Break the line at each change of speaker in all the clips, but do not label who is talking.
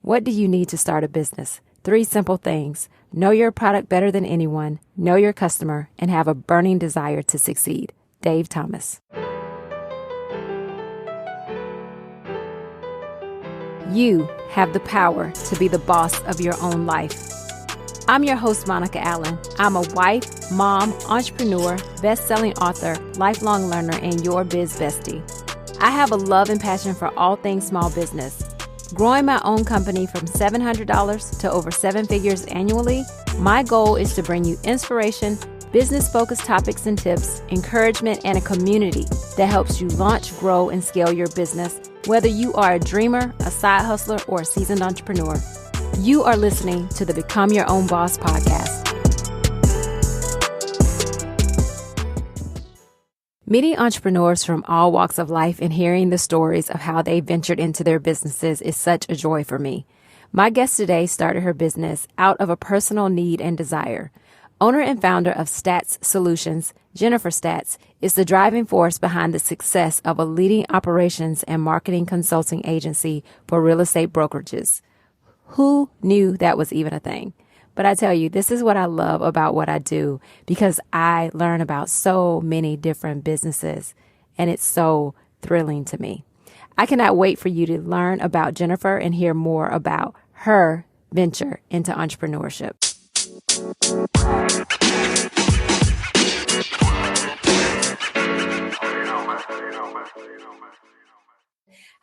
What do you need to start a business? 3 simple things. Know your product better than anyone, know your customer, and have a burning desire to succeed. Dave Thomas. You have the power to be the boss of your own life. I'm your host, Monica Allen. I'm a wife, mom, entrepreneur, best-selling author, lifelong learner, and your biz bestie. I have a love and passion for all things small business. Growing my own company from $700 to over 7 figures annually, my goal is to bring you inspiration, business-focused topics and tips, encouragement, and a community that helps you launch, grow, and scale your business, whether you are a dreamer, a side hustler, or a seasoned entrepreneur. You are listening to the Become Your Own Boss podcast. Meeting entrepreneurs from all walks of life and hearing the stories of how they ventured into their businesses is such a joy for me. My guest today started her business out of a personal need and desire. Owner and founder of Staats Solutions, Jennifer Staats, is the driving force behind the success of a leading operations and marketing consulting agency for real estate brokerages. Who knew that was even a thing? But I tell you, this is what I love about what I do because I learn about so many different businesses and it's so thrilling to me. I cannot wait for you to learn about Jennifer and hear more about her venture into entrepreneurship.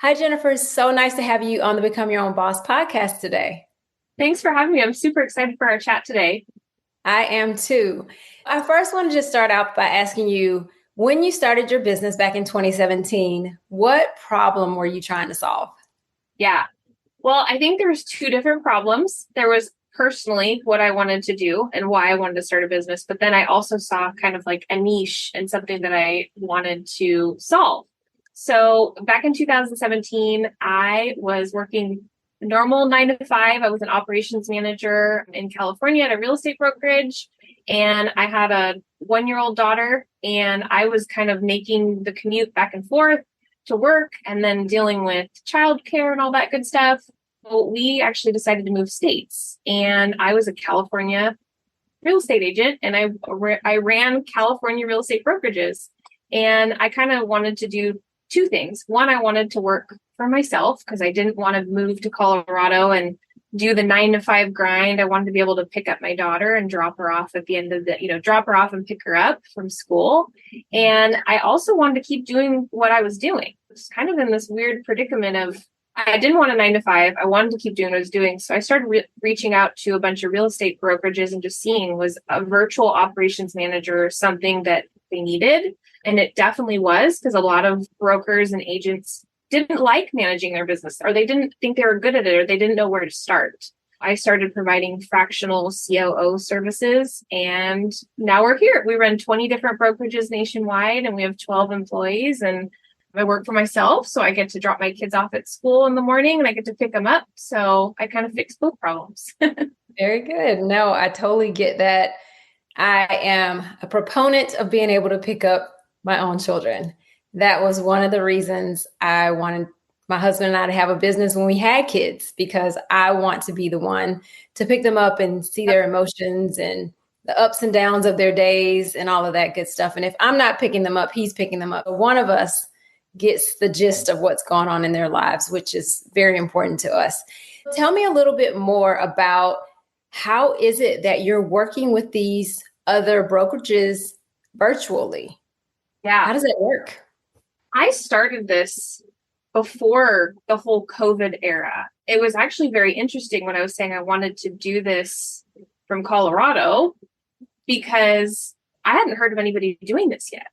Hi, Jennifer. It's so nice to have you on the Become Your Own Boss podcast today.
Thanks for having me. I'm super excited for our chat today.
I am too. I first want to just start out by asking you, when you started your business back in 2017, what problem were you trying to solve?
Yeah. Well, I think there was 2 different problems. There was personally what I wanted to do and why I wanted to start a business. But then I also saw kind of like a niche and something that I wanted to solve. So back in 2017, I was working normal 9 to 5. I was an operations manager in California at a real estate brokerage. And I had a 1-year-old daughter, and I was kind of making the commute back and forth to work and then dealing with childcare and all that good stuff. So we actually decided to move states, and I was a California real estate agent, and I ran California real estate brokerages. And I kind of wanted to do 2 things. One, I wanted to work for myself because I didn't want to move to Colorado and do the 9 to 5 grind. I wanted to be able to pick up my daughter and drop her off at the end of drop her off and pick her up from school. And I also wanted to keep doing what I was doing. It's kind of in this weird predicament of, I didn't want a 9 to 5. I wanted to keep doing what I was doing. So I started reaching out to a bunch of real estate brokerages and just seeing, was a virtual operations manager something that they needed? And it definitely was, because a lot of brokers and agents didn't like managing their business, or they didn't think they were good at it, or they didn't know where to start. I started providing fractional COO services, and now we're here. We run 20 different brokerages nationwide, and we have 12 employees, and I work for myself. So I get to drop my kids off at school in the morning and I get to pick them up. So I kind of fix both problems.
Very good. No, I totally get that. I am a proponent of being able to pick up my own children. That was one of the reasons I wanted my husband and I to have a business when we had kids, because I want to be the one to pick them up and see their emotions and the ups and downs of their days and all of that good stuff. And if I'm not picking them up, he's picking them up. One of us gets the gist of what's going on in their lives, which is very important to us. Tell me a little bit more about, how is it that you're working with these other brokerages virtually?
Yeah.
How does it work?
I started this before the whole COVID era. It was actually very interesting when I was saying I wanted to do this from Colorado, because I hadn't heard of anybody doing this yet.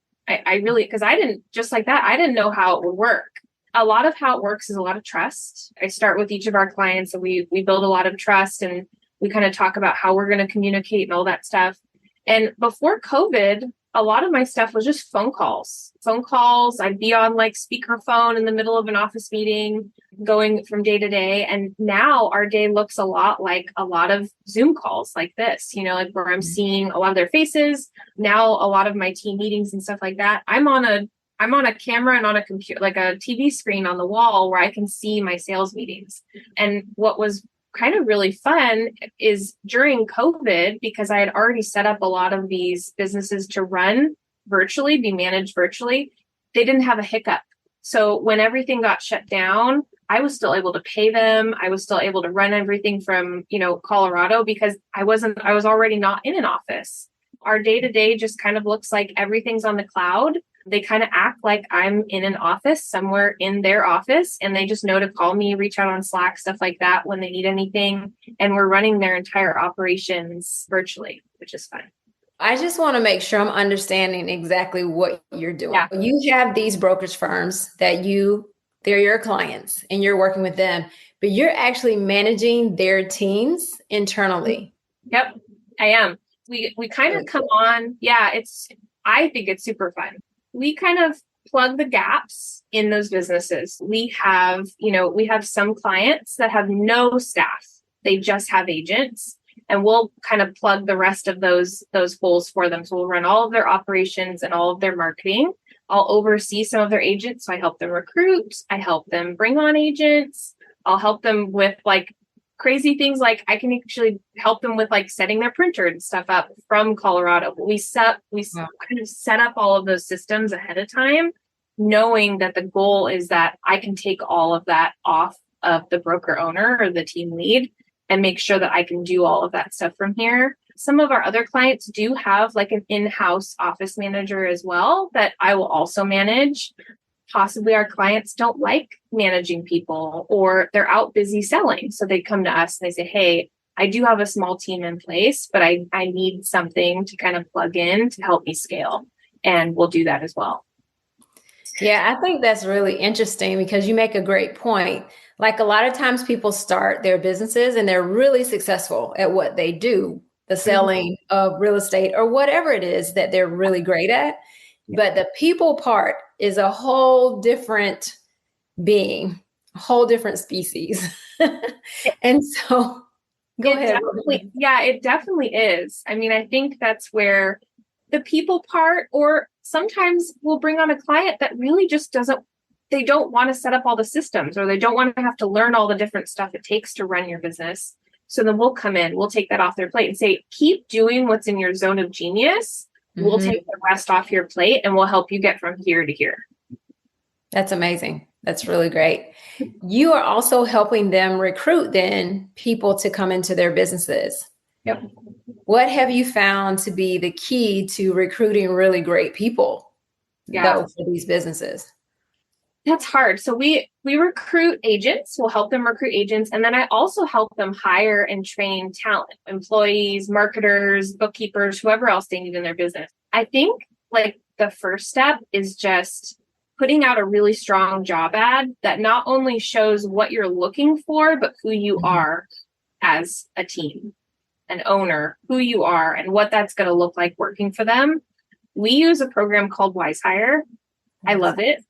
I really, because I didn't, just like that, I didn't know how it would work. A lot of how it works is a lot of trust. I start with each of our clients and we build a lot of trust, and we kind of talk about how we're going to communicate and all that stuff. And before COVID, a lot of my stuff was just phone calls. I'd be on like speakerphone in the middle of an office meeting, going from day to day. And now our day looks a lot like a lot of Zoom calls like this, like where I'm seeing a lot of their faces. Now, a lot of my team meetings and stuff like that, I'm on I'm on a camera and on a computer, like a TV screen on the wall where I can see my sales meetings. And what was kind of really fun is during COVID, because I had already set up a lot of these businesses to run virtually, be managed virtually, they didn't have a hiccup. So when everything got shut down, I was still able to pay them. I was still able to run everything from, Colorado, because I was already not in an office. Our day-to-day just kind of looks like everything's on the cloud. They kind of act like I'm in an office somewhere in their office, and they just know to call me, reach out on Slack, stuff like that when they need anything. And we're running their entire operations virtually, which is fun.
I just want to make sure I'm understanding exactly what you're doing.
Yeah.
You have these brokerage firms that they're your clients and you're working with them, but you're actually managing their teams internally.
Yep, I am. We kind of come on. Yeah, I think it's super fun. We kind of plug the gaps in those businesses. We have some clients that have no staff. They just have agents, and we'll kind of plug the rest of those holes for them. So we'll run all of their operations and all of their marketing. I'll oversee some of their agents. So I help them recruit. I help them bring on agents. I'll help them with like crazy things. Like I can actually help them with like setting their printer and stuff up from Colorado. We kind of set up all of those systems ahead of time, knowing that the goal is that I can take all of that off of the broker owner or the team lead and make sure that I can do all of that stuff from here. Some of our other clients do have like an in-house office manager as well that I will also manage. Possibly our clients don't like managing people, or they're out busy selling. So they come to us and they say, hey, I do have a small team in place, but I need something to kind of plug in to help me scale. And we'll do that as well.
Yeah, I think that's really interesting because you make a great point. Like a lot of times people start their businesses and they're really successful at what they do, the selling of real estate or whatever it is that they're really great at. But the people part is a whole different being, a whole different species. And so go ahead.
It definitely is. I mean, I think that's where the people part, or sometimes we'll bring on a client that really just they don't want to set up all the systems, or they don't want to have to learn all the different stuff it takes to run your business. So then we'll come in, we'll take that off their plate and say, keep doing what's in your zone of genius. We'll take the rest off your plate and we'll help you get from here to here.
That's amazing. That's really great. You are also helping them recruit then people to come into their businesses.
Yep.
What have you found to be the key to recruiting really great people though, for these businesses?
That's hard. So we recruit agents. We'll help them recruit agents. And then I also help them hire and train talent, employees, marketers, bookkeepers, whoever else they need in their business. I think like the first step is just putting out a really strong job ad that not only shows what you're looking for, but who you are as a team, an owner, who you are and what that's going to look like working for them. We use a program called Wise Hire. I love it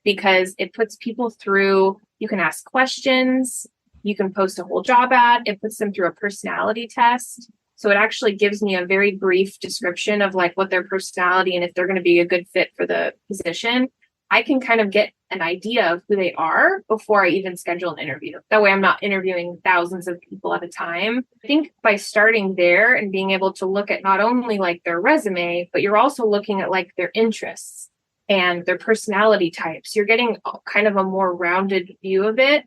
because it puts people through, you can ask questions, you can post a whole job ad, it puts them through a personality test. So it actually gives me a very brief description of like what their personality and if they're going to be a good fit for the position. I can kind of get an idea of who they are before I even schedule an interview. That way I'm not interviewing thousands of people at a time. I think by starting there and being able to look at not only like their resume, but you're also looking at like their interests and their personality types. You're getting kind of a more rounded view of it.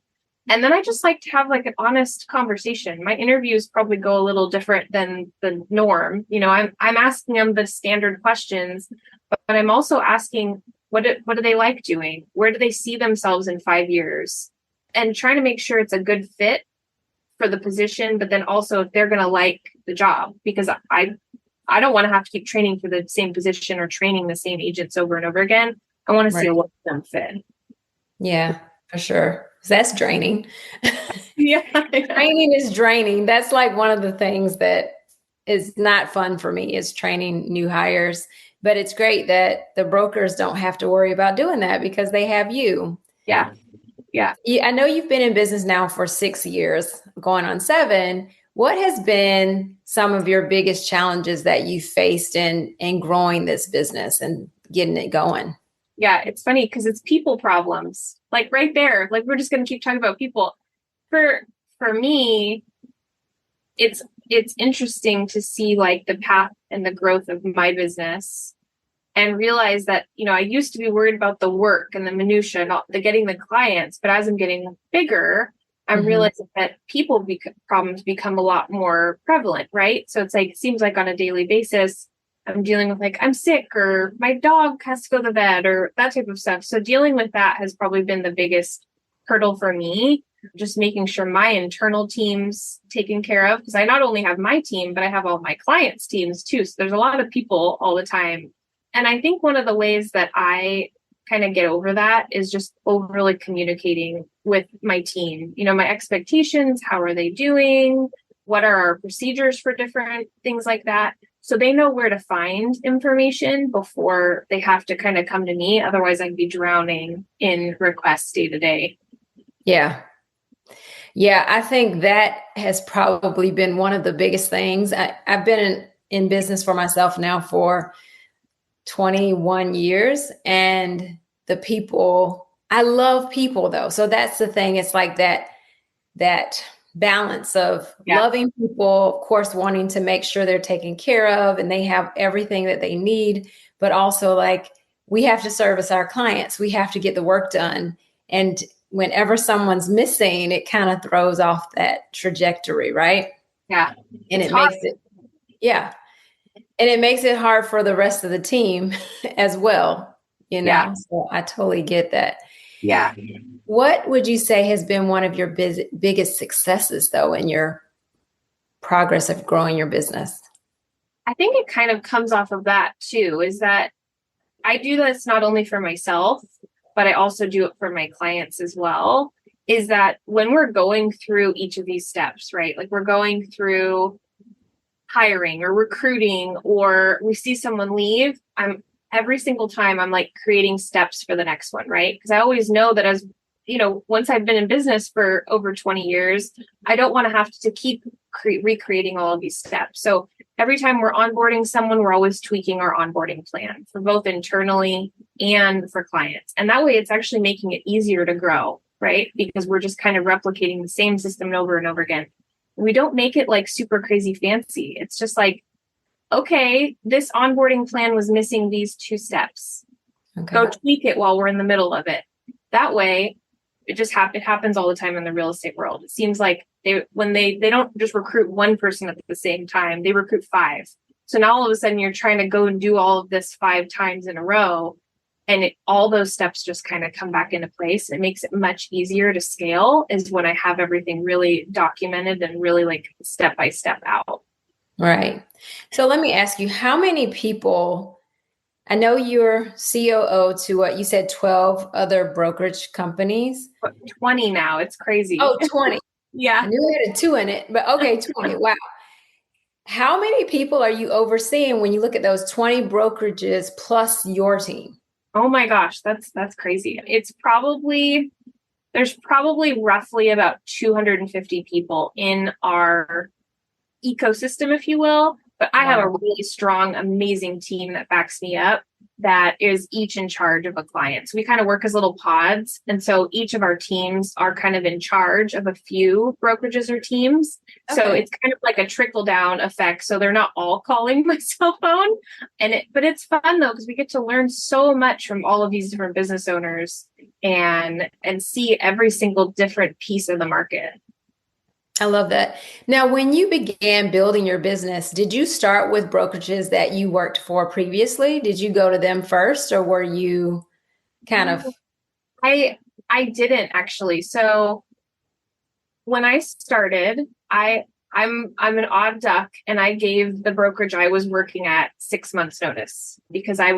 And then I just like to have like an honest conversation. My interviews probably go a little different than the norm. You know, I'm asking them the standard questions, but I'm also asking, what do they like doing? Where do they see themselves in 5 years? And trying to make sure it's a good fit for the position, but then also if they're going to like the job, because I don't want to have to keep training for the same position or training the same agents over and over again. I want to see what them fit.
Yeah, for sure. That's draining.
Yeah.
Training is draining. That's like one of the things that is not fun for me is training new hires. But it's great that the brokers don't have to worry about doing that because they have you.
Yeah. Yeah.
I know you've been in business now for 6 years, going on 7. What has been some of your biggest challenges that you faced in growing this business and getting it going?
Yeah, it's funny because it's people problems. Like right there, like we're just going to keep talking about people. For for me, it's interesting to see like the path and the growth of my business and realize that, I used to be worried about the work and the minutia and the getting the clients, but as I'm getting bigger, I'm realizing that problems become a lot more prevalent, right? So it's like, it seems like on a daily basis, I'm dealing with like, I'm sick or my dog has to go to the vet or that type of stuff. So dealing with that has probably been the biggest hurdle for me, just making sure my internal team's taken care of. Because I not only have my team, but I have all my clients' teams too. So there's a lot of people all the time. And I think one of the ways that I kind of get over that is just overly communicating with my team. My expectations, how are they doing? What are our procedures for different things like that? So they know where to find information before they have to kind of come to me. Otherwise, I'd be drowning in requests day to day.
Yeah. Yeah, I think that has probably been one of the biggest things. I've been in business for myself now for 21 years, and I love people though. So that's the thing. It's like that balance of loving people, of course, wanting to make sure they're taken care of and they have everything that they need, but also like we have to service our clients. We have to get the work done. And whenever someone's missing, it kind of throws off that trajectory, right?
Yeah.
And it makes it hard for the rest of the team as well,
Yeah.
So I totally get that.
Yeah.
What would you say has been one of your biggest successes, though, in your progress of growing your business?
I think it kind of comes off of that, too, is that I do this not only for myself, but I also do it for my clients as well, is that when we're going through each of these steps, right? Like we're going through hiring or recruiting, or we see someone leave, every single time I'm like creating steps for the next one, right? Because I always know that as once I've been in business for over 20 years, I don't want to have to keep recreating all of these steps. So every time we're onboarding someone, we're always tweaking our onboarding plan for both internally and for clients. And that way it's actually making it easier to grow, right? Because we're just kind of replicating the same system over and over again. We don't make it like super crazy fancy. It's just like, okay, this onboarding plan was missing these 2 steps. Okay. Go tweak it while we're in the middle of it. That way, it happens all the time in the real estate world. It seems like they don't just recruit one person at the same time, they recruit 5. So now all of a sudden you're trying to go and do all of this 5 times in a row. And all those steps just kind of come back into place. It makes it much easier to scale is when I have everything really documented and really like step by step out.
Right. So let me ask you, how many people, I know you're COO to what you said, 12 other brokerage companies.
20 now. It's crazy.
Oh, 20.
Yeah.
I knew we had a 2 in it, but okay, 20. Wow. How many people are you overseeing when you look at those 20 brokerages plus your team?
Oh my gosh, that's crazy. There's probably roughly about 250 people in our ecosystem, if you will. But I have a really strong, amazing team that backs me up that is each in charge of a client. So we kind of work as little pods. And so each of our teams are kind of in charge of a few brokerages or teams. Okay. So it's kind of like a trickle down effect. So they're not all calling my cell phone. But it's fun though, because we get to learn so much from all of these different business owners and see every single different piece of the market.
I love that. Now, when you began building your business, did you start with brokerages that you worked for previously? Did you go to them first, or were you kind of?
I didn't actually. So when I started, I'm an odd duck, and I gave the brokerage I was working at 6 months notice because I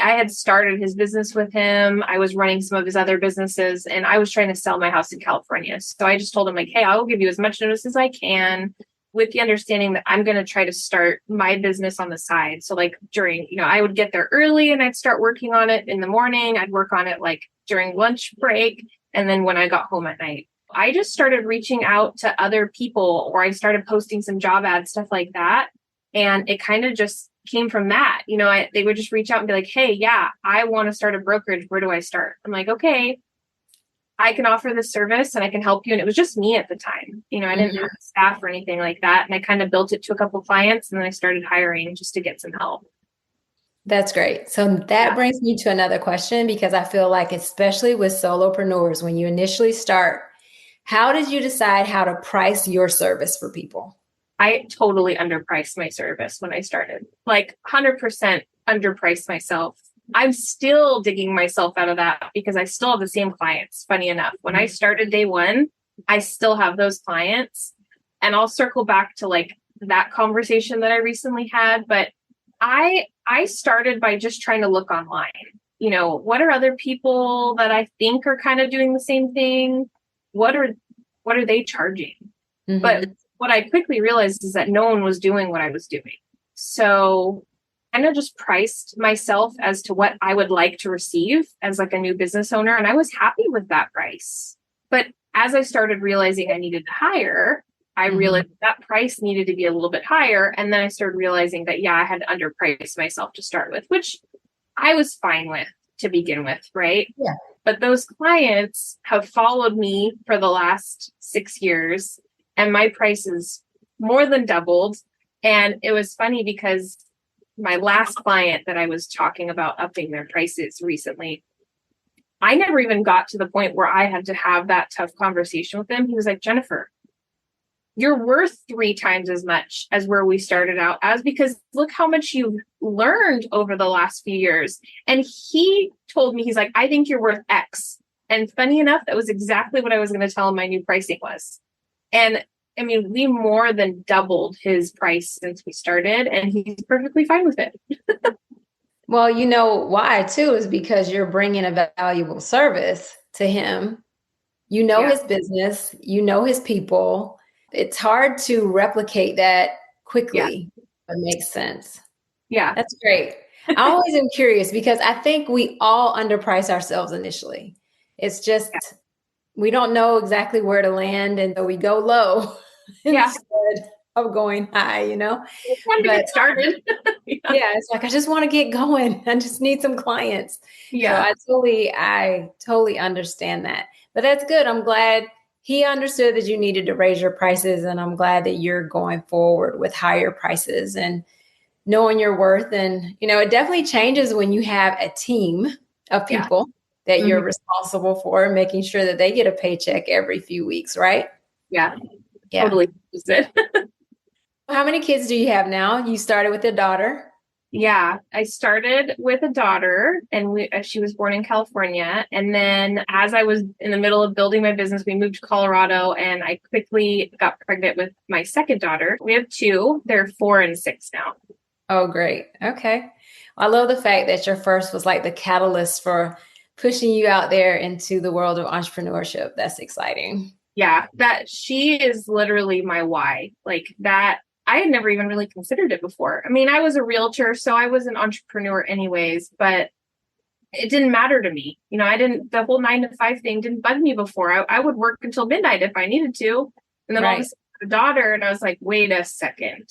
had started his business with him. I was running some of his other businesses, and I was trying to sell my house in California. So I just told him like, hey, I will give you as much notice as I can with the understanding that I'm going to try to start my business on the side. So like during, I would get there early and I'd start working on it in the morning. I'd work on it like during lunch break. And then when I got home at night, I just started reaching out to other people, or I started posting some job ads, stuff like that. And it kind of just came from that. They would just reach out and be like, hey, yeah, I want to start a brokerage. Where do I start? I'm like, okay, I can offer this service and I can help you. And it was just me at the time. I didn't have staff or anything like that. And I kind of built it to a couple clients, and then I started hiring just to get some help.
That's great. So that brings me to another question, because I feel like, especially with solopreneurs, when you initially start, how did you decide how to price your service for people?
I totally underpriced my service when I started, like 100% underpriced myself. I'm still digging myself out of that because I still have the same clients. Funny enough, when I started day one, I still have those clients, and I'll circle back to like that conversation that I recently had. But I started by just trying to look online. What are other people that I think are kind of doing the same thing? What are they charging? Mm-hmm. But what I quickly realized is that no one was doing what I was doing. So I kind of just priced myself as to what I would like to receive as like a new business owner. And I was happy with that price. But as I started realizing I needed to hire, I realized that price needed to be a little bit higher. And then I started realizing that, I had to underprice myself to start with, which I was fine with to begin with, right?
Yeah.
But those clients have followed me for the last 6 years, and my prices more than doubled. And it was funny because my last client that I was talking about upping their prices recently, I never even got to the point where I had to have that tough conversation with him. He was like, Jennifer, you're worth 3 times as much as where we started out as, because look how much you've learned over the last few years. And he told me, he's like, I think you're worth X. And funny enough, that was exactly what I was going to tell him my new pricing was. And I mean, we more than doubled his price since we started, and he's perfectly fine with it.
Well, why too is because you're bringing a valuable service to him. His business, his people. It's hard to replicate that quickly. It makes sense.
Yeah.
That's great. I always am curious, because I think we all underprice ourselves initially. It's just, we don't know exactly where to land. And so we go low instead of going high,
It's fun to get started.
It's like, I just want to get going. I just need some clients.
Yeah.
So I totally understand that. But that's good. I'm glad he understood that you needed to raise your prices, and I'm glad that you're going forward with higher prices and knowing your worth. And, it definitely changes when you have a team of people that you're responsible for, and making sure that they get a paycheck every few weeks, right?
Yeah. Totally.
How many kids do you have now? You started with a daughter.
Yeah, I started with a daughter, and she was born in California. And then as I was in the middle of building my business, we moved to Colorado, and I quickly got pregnant with my second daughter. We have 2. They're 4 and 6 now.
Oh, great. Okay. Well, I love the fact that your first was like the catalyst for pushing you out there into the world of entrepreneurship. That's exciting.
Yeah, that she is literally my why. Like that. I had never even really considered it before. I mean, I was a realtor, so I was an entrepreneur anyways, but it didn't matter to me. The whole 9 to 5 thing didn't bug me before. I would work until midnight if I needed to. And then all of a sudden, a daughter, and I was like, wait a second.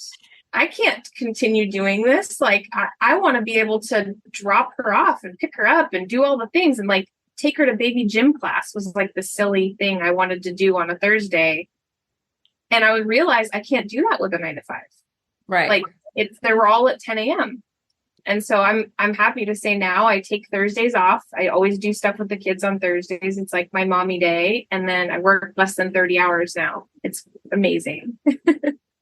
I can't continue doing this. Like, I want to be able to drop her off and pick her up and do all the things, and like take her to baby gym class was like the silly thing I wanted to do on a Thursday. And I would realize I can't do that with a 9 to 5.
Right.
Like they were all at 10 a.m. And so I'm happy to say now I take Thursdays off. I always do stuff with the kids on Thursdays. It's like my mommy day. And then I work less than 30 hours now. It's amazing.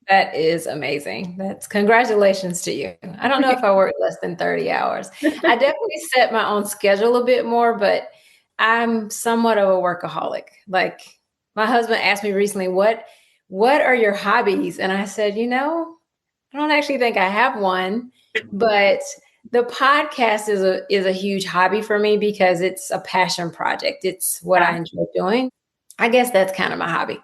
That is amazing. Congratulations to you. I don't know if I work less than 30 hours. I definitely set my own schedule a bit more, but I'm somewhat of a workaholic. Like my husband asked me recently, what are your hobbies? And I said, I don't actually think I have one, but the podcast is a huge hobby for me because it's a passion project. It's what I enjoy doing. I guess that's kind of my hobby.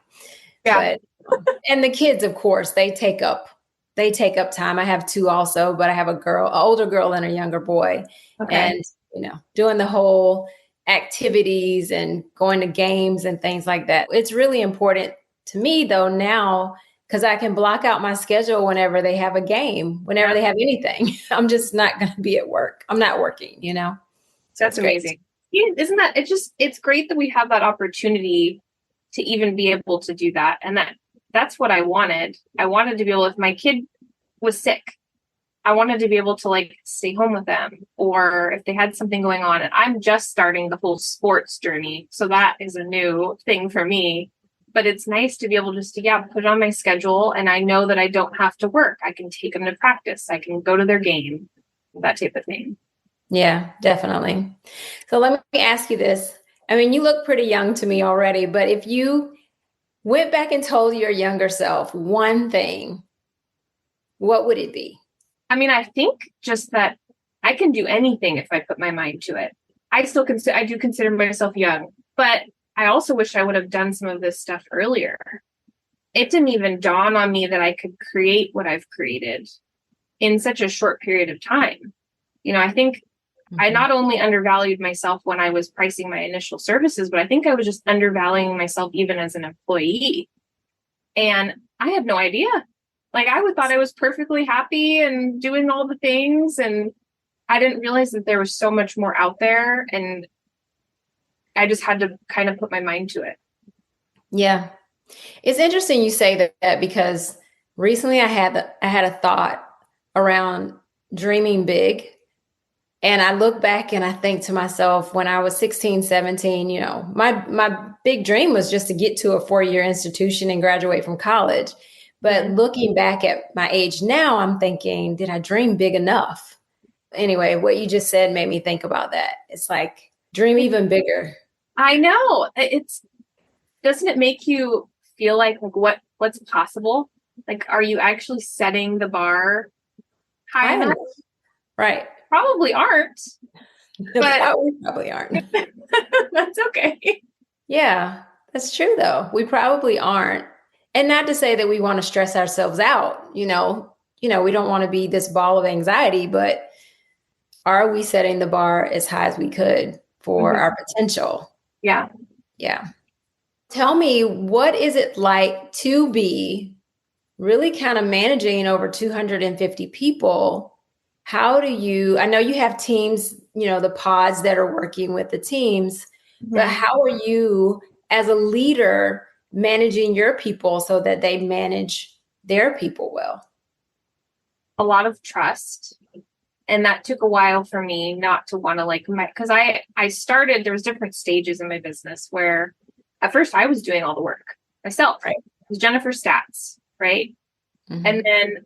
Yeah.
But, and the kids, of course, they take up time. I have 2 also, but I have an older girl and a younger boy. Okay. And, doing the whole activities and going to games and things like that. It's really important to me though now, because I can block out my schedule whenever they have a game, whenever they have anything. I'm just not going to be at work. I'm not working, So
That's amazing. Yeah, isn't that, it's great that we have that opportunity to even be able to do that. And that's what I wanted. I wanted to be able, if my kid was sick, I wanted to be able to like stay home with them, or if they had something going on. And I'm just starting the whole sports journey. So that is a new thing for me. But it's nice to be able just to, put it on my schedule. And I know that I don't have to work. I can take them to practice. I can go to their game, that type of thing.
Yeah, definitely. So let me ask you this. I mean, you look pretty young to me already, but if you went back and told your younger self one thing, what would it be?
I mean, I think just that I can do anything if I put my mind to it. I do consider myself young, but I also wish I would have done some of this stuff earlier. It didn't even dawn on me that I could create what I've created in such a short period of time. I think I not only undervalued myself when I was pricing my initial services, but I think I was just undervaluing myself even as an employee. And I had no idea. Like I thought I was perfectly happy and doing all the things. And I didn't realize that there was so much more out there. And I just had to kind of put my mind to it.
Yeah. It's interesting you say that because recently I had a thought around dreaming big. And I look back and I think to myself, when I was 16, 17, my big dream was just to get to a 4-year institution and graduate from college. But looking back at my age now, I'm thinking, did I dream big enough? Anyway, what you just said made me think about that. It's like, dream even bigger.
I know. Doesn't it make you feel like what's possible? Like, are you actually setting the bar high enough?
Right.
Probably aren't. But
we probably aren't.
That's okay.
Yeah, that's true though. We probably aren't. And not to say that we want to stress ourselves out, we don't want to be this ball of anxiety, but are we setting the bar as high as we could for our potential?
Yeah.
Yeah. Tell me, what is it like to be really kind of managing over 250 people? How do I know you have teams, the pods that are working with the teams, but how are you as a leader managing your people so that they manage their people well?
A lot of trust. And that took a while for me not to want to because I started, there was different stages in my business where at first I was doing all the work myself, right? It was Jennifer Staats, right? And then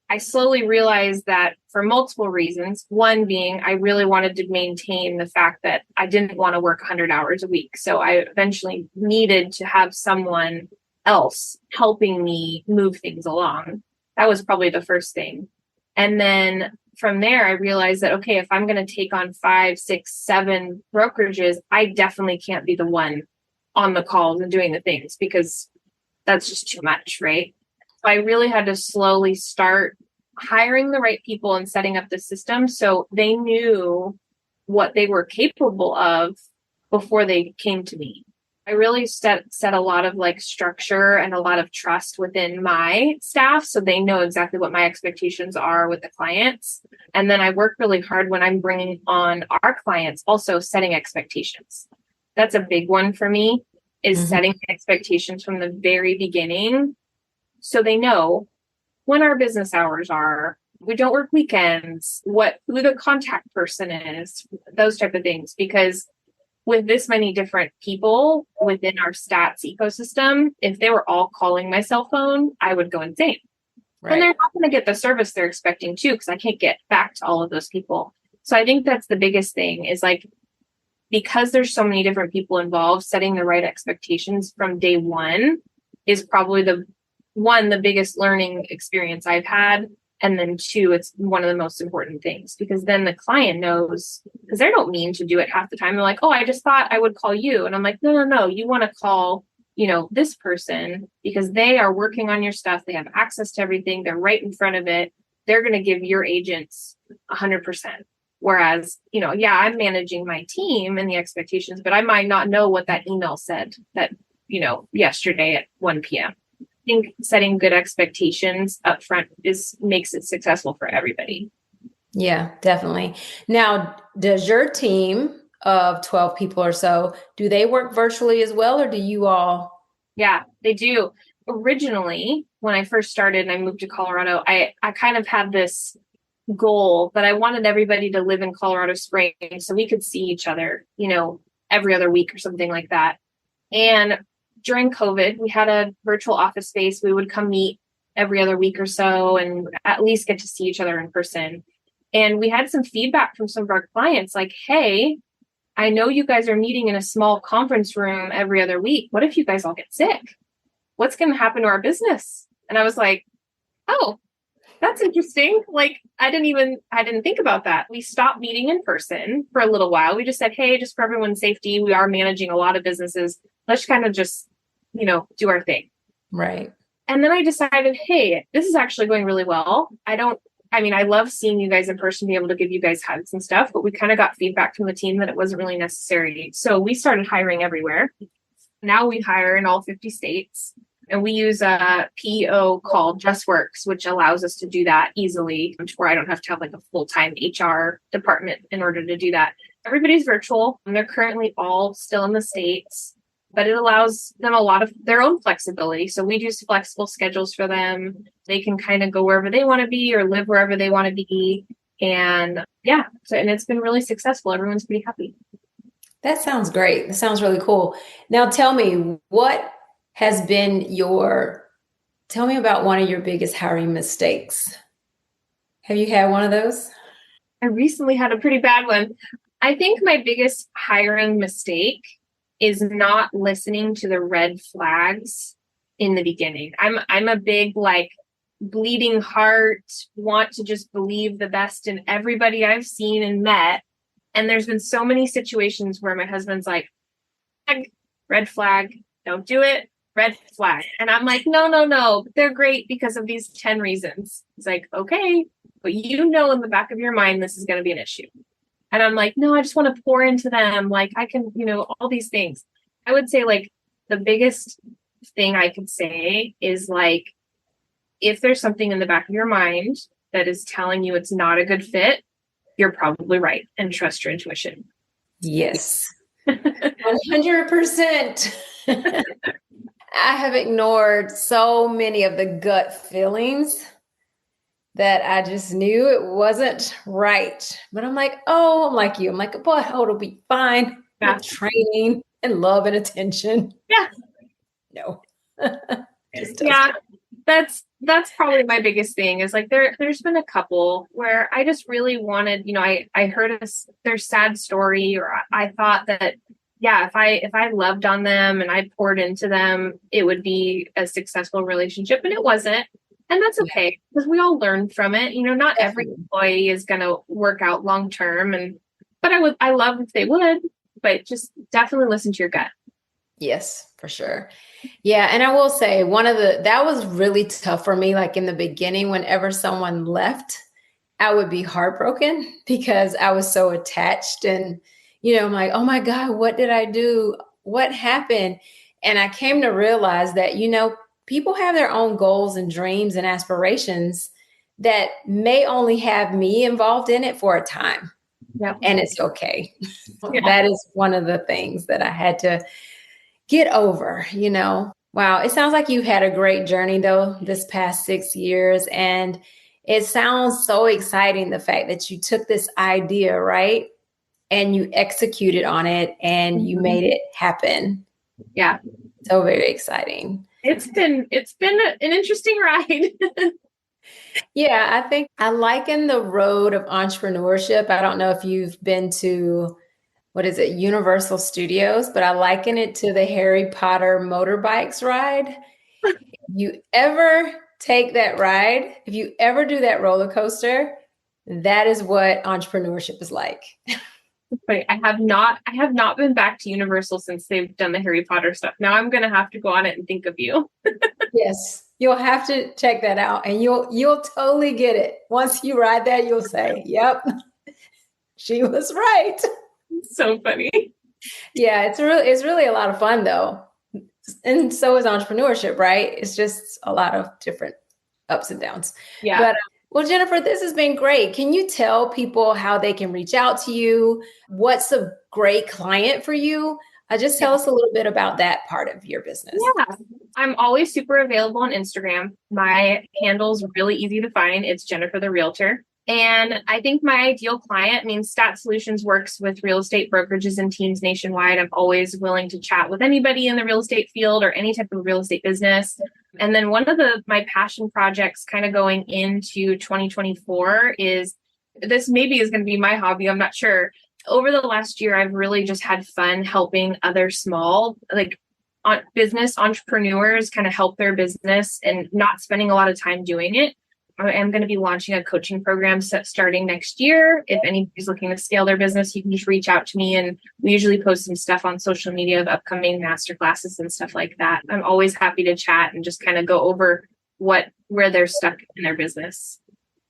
I slowly realized that for multiple reasons, one being I really wanted to maintain the fact that I didn't want to work 100 hours a week. So I eventually needed to have someone else helping me move things along. That was probably the first thing. And then from there, I realized that, okay, if I'm going to take on 5, 6, 7 brokerages, I definitely can't be the one on the calls and doing the things because that's just too much, right? So I really had to slowly start hiring the right people and setting up the system so they knew what they were capable of before they came to me. I really set a lot of structure and a lot of trust within my staff so they know exactly what my expectations are with the clients. And then I work really hard when I'm bringing on our clients, also setting expectations. That's a big one for me, is setting expectations from the very beginning so they know when our business hours are, we don't work weekends, who the contact person is, those type of things. Because with this many different people within our Staats ecosystem, if they were all calling my cell phone, I would go insane. Right. And they're not going to get the service they're expecting too, because I can't get back to all of those people. So I think that's the biggest thing is because there's so many different people involved, setting the right expectations from day one is probably the biggest learning experience I've had. And then 2, it's one of the most important things because then the client knows, because they don't mean to do it half the time. They're like, oh, I just thought I would call you. And I'm like, no, you want to call, this person because they are working on your stuff. They have access to everything. They're right in front of it. They're going to give your agents 100%. Whereas, I'm managing my team and the expectations, but I might not know what that email said that, yesterday at 1 p.m. think setting good expectations up front makes it successful for everybody.
Yeah, definitely. Now, does your team of 12 people or so, do they work virtually as well, or do you all?
Yeah, they do. Originally, when I first started and I moved to Colorado, I kind of had this goal that I wanted everybody to live in Colorado Springs so we could see each other, every other week or something like that. And during COVID, we had a virtual office space. We would come meet every other week or so and at least get to see each other in person. And we had some feedback from some of our clients like, hey, I know you guys are meeting in a small conference room every other week. What if you guys all get sick? What's going to happen to our business? And I was like, oh, that's interesting. Like, I didn't think about that. We stopped meeting in person for a little while. We just said, hey, just for everyone's safety, we are managing a lot of businesses. Let's kind of just, do our thing.
Right.
And then I decided, hey, this is actually going really well. I love seeing you guys in person, be able to give you guys hugs and stuff, but we kind of got feedback from the team that it wasn't really necessary. So we started hiring everywhere. Now we hire in all 50 states, and we use a PEO called JustWorks, which allows us to do that easily, where I don't have to have like a full-time HR department in order to do that. Everybody's virtual, and they're currently all still in the States, but it allows them a lot of their own flexibility. So we do flexible schedules for them. They can kind of go wherever they want to be or live wherever they want to be. And yeah, and it's been really successful. Everyone's pretty happy.
That sounds great. That sounds really cool. Now tell me, tell me about one of your biggest hiring mistakes. Have you had one of those?
I recently had a pretty bad one. I think my biggest hiring mistake is not listening to the red flags in the beginning. I'm a big bleeding heart, want to just believe the best in everybody I've seen and met. And there's been so many situations where my husband's like, red flag, don't do it, red flag. And I'm like, no, they're great because of these 10 reasons. He's like, okay, but in the back of your mind, this is going to be an issue. And I'm like, no, I just want to pour into them. Like I can, all these things. I would say the biggest thing I could say is if there's something in the back of your mind that is telling you it's not a good fit, you're probably right, and trust your intuition.
Yes. 100%. I have ignored so many of the gut feelings that I just knew it wasn't right. But I'm like, I'm like you. I'm like, boy, it'll be fine.
Yeah.
With training and love and attention.
Yeah.
No.
Yeah. That's probably my biggest thing is there's been a couple where I just really wanted, I heard their sad story, or I thought that, yeah, if I loved on them and I poured into them, it would be a successful relationship, and it wasn't. And that's okay because we all learn from it. Not every employee is going to work out long term, but I love if they would, but just definitely listen to your gut.
Yes, for sure. Yeah. And I will say that was really tough for me. Like in the beginning, whenever someone left, I would be heartbroken because I was so attached and, I'm like, oh my God, what did I do? What happened? And I came to realize that, people have their own goals and dreams and aspirations that may only have me involved in it for a time.
Yep.
And it's okay. Yeah. That is one of the things that I had to get over, Wow. It sounds like you've had a great journey though, this past 6 years. And it sounds so exciting. The fact that you took this idea, right? And you executed on it and you made it happen.
Yeah.
So very exciting.
It's been an interesting ride.
Yeah. I think I liken the road of entrepreneurship. I don't know if you've been to, Universal Studios, but I liken it to the Harry Potter motorbikes ride. If you ever take that ride, if you ever do that roller coaster, that is what entrepreneurship is like.
But I have not been back to Universal since they've done the Harry Potter stuff. Now I'm going to have to go on it and think of you.
Yes, you'll have to check that out and you'll totally get it. Once you ride that, you'll say, yep, she was right.
So funny.
Yeah, it's really a lot of fun though. And so is entrepreneurship, right? It's just a lot of different ups and downs.
Yeah.
But well, Jennifer, this has been great. Can you tell people how they can reach out to you? What's a great client for you? Just tell us a little bit about that part of your business.
Yeah, I'm always super available on Instagram. My handle's really easy to find. It's Jennifer the Realtor. And I think my ideal client, Staats Solutions works with real estate brokerages and teams nationwide. I'm always willing to chat with anybody in the real estate field or any type of real estate business. And then one of my passion projects kind of going into 2024 is, this maybe is going to be my hobby, I'm not sure. Over the last year, I've really just had fun helping other small, business entrepreneurs kind of help their business and not spending a lot of time doing it. I am going to be launching a coaching program starting next year. If anybody's looking to scale their business, you can just reach out to me, and we usually post some stuff on social media of upcoming masterclasses and stuff like that. I'm always happy to chat and just kind of go over where they're stuck in their business.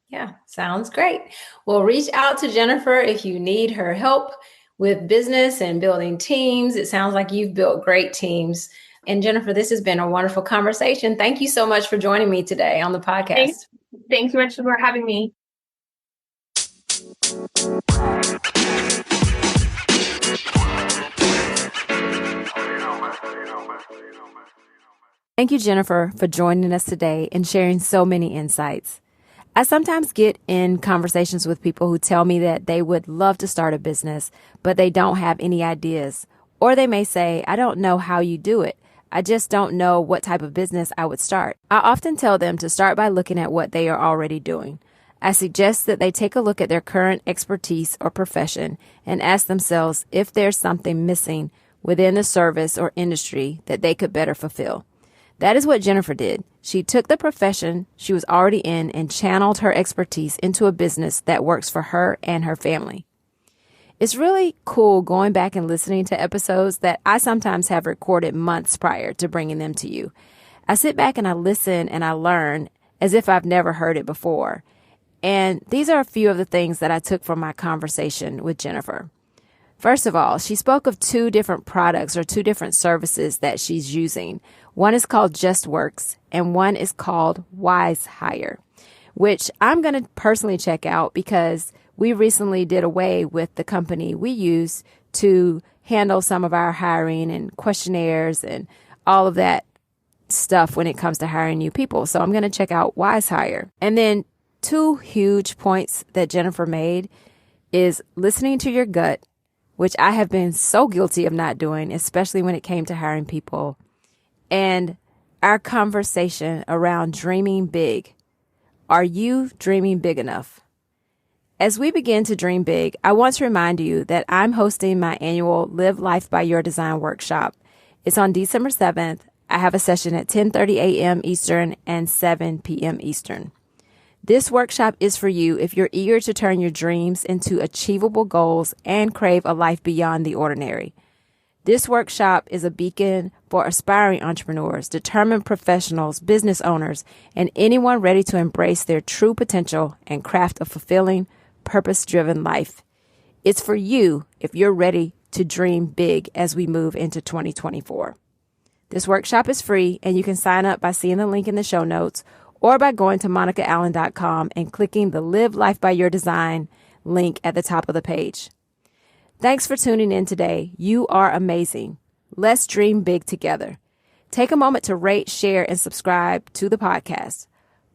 Yeah, sounds great. Well, reach out to Jennifer if you need her help with business and building teams. It sounds like you've built great teams. And Jennifer, this has been a wonderful conversation. Thank you so much for joining me today on the podcast.
Thanks so much for having me.
Thank you, Jennifer, for joining us today and sharing so many insights. I sometimes get in conversations with people who tell me that they would love to start a business, but they don't have any ideas. Or they may say, I don't know how you do it. I just don't know what type of business I would start. I often tell them to start by looking at what they are already doing. I suggest that they take a look at their current expertise or profession and ask themselves if there's something missing within the service or industry that they could better fulfill. That is what Jennifer did. She took the profession she was already in and channeled her expertise into a business that works for her and her family. It's really cool going back and listening to episodes that I sometimes have recorded months prior to bringing them to you. I sit back and I listen and I learn as if I've never heard it before. And these are a few of the things that I took from my conversation with Jennifer. First of all, she spoke of 2 different products or 2 different services that she's using. One is called Just Works and one is called Wise Hire, which I'm going to personally check out because we recently did away with the company we use to handle some of our hiring and questionnaires and all of that stuff when it comes to hiring new people. So I'm going to check out Wise Hire. And then 2 huge points that Jennifer made is listening to your gut, which I have been so guilty of not doing, especially when it came to hiring people, and our conversation around dreaming big. Are you dreaming big enough? As we begin to dream big, I want to remind you that I'm hosting my annual Live Life by Your Design workshop. It's on December 7th. I have a session at 10:30 a.m. Eastern and 7 p.m. Eastern. This workshop is for you if you're eager to turn your dreams into achievable goals and crave a life beyond the ordinary. This workshop is a beacon for aspiring entrepreneurs, determined professionals, business owners, and anyone ready to embrace their true potential and craft a fulfilling, purpose-driven life. It's for you if you're ready to dream big as we move into 2024. This workshop is free, and you can sign up by seeing the link in the show notes or by going to monicaallen.com and clicking the Live Life by Your Design link at the top of the page. Thanks for tuning in today. You are amazing. Let's dream big together. Take a moment to rate, share, and subscribe to the podcast.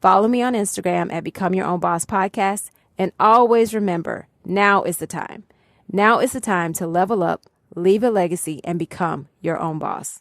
Follow me on Instagram at Become Your Own Boss Podcast. And always remember, now is the time. Now is the time to level up, leave a legacy, and become your own boss.